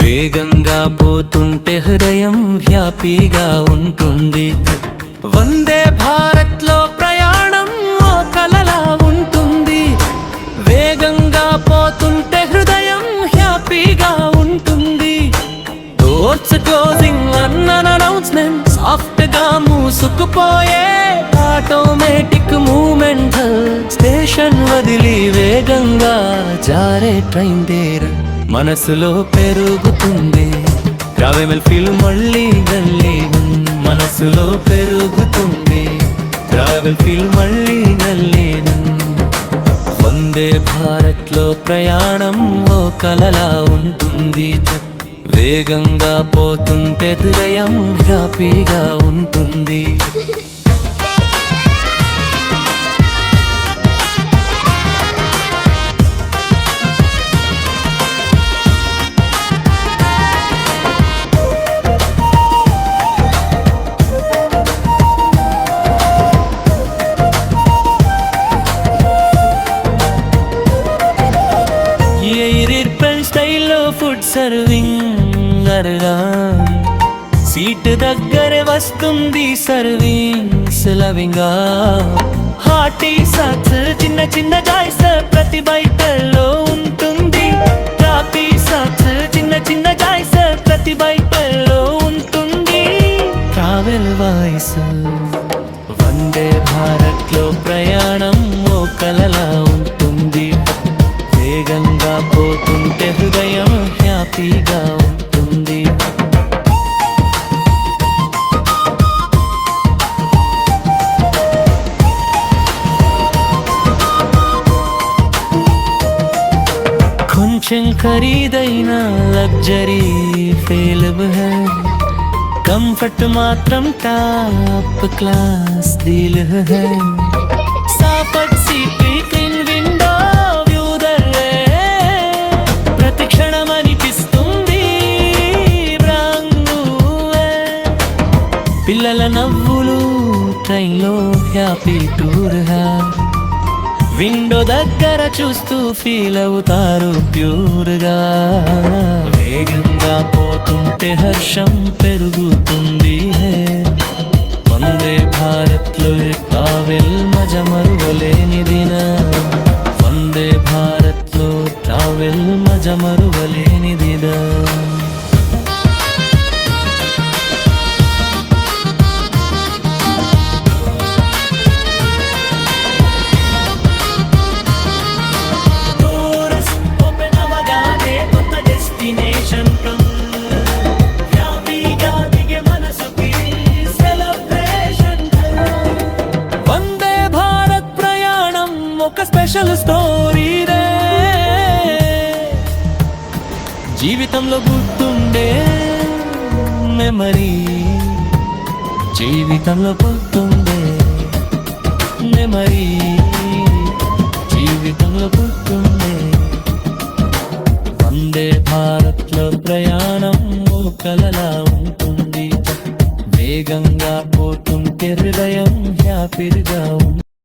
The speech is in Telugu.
వేగంగా పోతుంటే హృదయం హ్యాపీగా ఉంటుంది. వందే భారత్ లో ప్రయాణం ఓ కలలా ఉంటుంది. వేగంగా పోతుంటే హృదయం హ్యాపీగా ఉంటుంది. డోర్స్ క్లోజింగ్ అన్న అనౌన్స్మెంట్ సాఫ్ట్ గా మూసుకుపోయే ఆటోమేటిక్ మూమెంట్. స్టేషన్ వదిలి వేగంగా జారే ట్రైన్ దేర్ మనసులో పెరుగుతుంది. ట్రావెల్ ఫీల్ మళ్ళీ గల్లీ మనసులో పెరుగుతుంది. ట్రావెల్ ఫీల్ మళ్ళీ గల్లీ. వందే భారత్ లో ప్రయాణం ఓ కలలా ఉంటుంది. వేగంగా పోతుంటే హృదయం హ్యాపీగా ఉంటుంది. స్టైల్లో ఫుడ్ సర్వింగ్ అరగా సీట్ దగ్గరే వస్తుంది సర్వింగ్స్ లవింగా. హాటీ సాక్స్ చిన్న చిన్న జాయ్స్ ప్రతి బైటల్లో ఉంటుంది. కాపీ సాక్స్ చిన్న చిన్న జాయ్స్ ప్రతి బైటల్లో ఉంటుంది. ట్రావెల్ వాయిస్ వందే భారత్ లో ప్రయాణం ఓ కలలా ఉంటుంది. వేగంగా పోతుంటే హృదయం హ్యాపీగా ఉంటుంది. కొంచెం ఖరీదైన లగ్జరీ ఫెయిలబుల్ హై. కంఫర్ట్ మాత్రం top class deal high. Soft seat clean window పిల్లల నవ్వులు ట్రైన్లో హ్యాపీ టూర్ హా. విండో దగ్గర చూస్తూ ఫీల్ అవుతారు ప్యూర్గా. వేగంగా పోతుంటే హర్షం పెరుగుతుంది. వందే భారత్ లో ట్రావెల్ మజ మరువలేనిదిన. వందే భారత్ లో ట్రావెల్ మజ మరువలేనిదిదా. స్పెషల్ స్టోరీ రే జీవితంలో గుర్తుండే మెమరీ. జీవితంలో గుర్తుండే మెమరీ. జీవితంలో గుర్తుండే. వందే భారత్ లో ప్రయాణం ఓ కలలా ఉంటుంది. వేగంగా పోతుంటే హృదయం హ్యాపీగా ఉంటుంది.